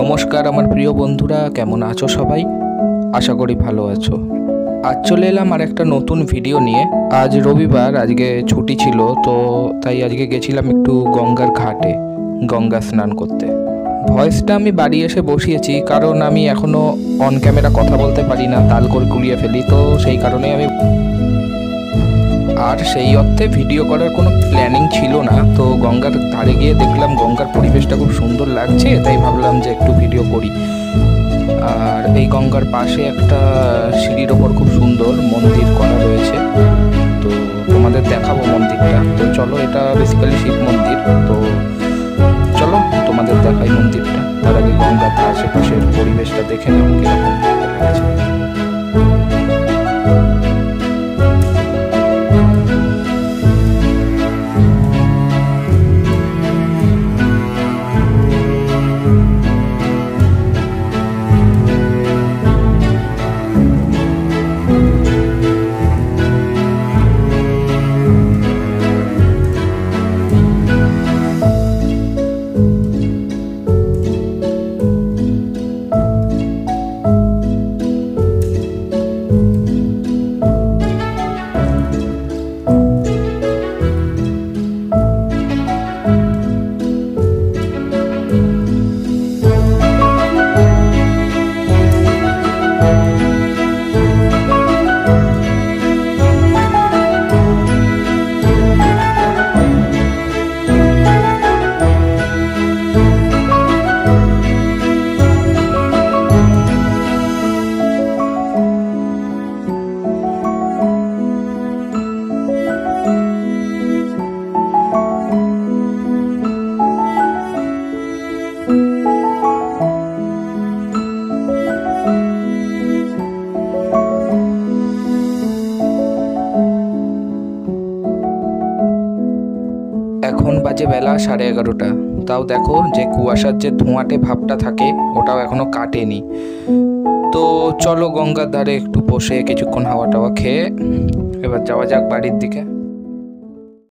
নমস্কার আমার প্রিয় বন্ধুরা, কেমন আছো সবাই? আশা করি ভালো আছো। আজ চলে এলাম আর একটা নতুন ভিডিও নিয়ে। আজ রবিবার, আজকে ছুটি ছিল, তো তাই আজকে গেছিলাম একটু গঙ্গার ঘাটে গঙ্গা স্নান করতে। ভয়েসটা আমি বাড়ি এসে বসিয়েছি, কারণ আমি এখনও অন ক্যামেরা কথা বলতে পারি না, তাল করে কুড়িয়ে ফেলি, তো সেই কারণে আমি আর সেই অর্থে ভিডিও করার কোনো প্ল্যানিং ছিল না। তো গঙ্গার ধারে গিয়ে দেখলাম গঙ্গার পরিবেশটা খুব সুন্দর লাগছে, তাই ভাবলাম যে একটু ভিডিও করি। আর এই গঙ্গার পাশে একটা সিঁড়ির ওপর খুব সুন্দর মন্দির করা রয়েছে, তো তোমাদের দেখাবো মন্দিরটা। তো চলো, এটা বেসিক্যালি শিব মন্দির, তো চলো তোমাদের দেখাই মন্দিরটা। তার আগে গঙ্গার আশেপাশের পরিবেশটা দেখে নাও কিরকম লাগছে। এখন বাজে বেলা 11:30। তাও দেখো যে কুয়াশার যে ধোঁয়াটে ভাবটা থাকে ওটাও এখনো কাটেনি। তো চলো গঙ্গার ধারে একটু বসে কিছুক্ষণ হাওয়া টাওয়া খেয়ে এবার যাওয়া যাক বাড়ির দিকে।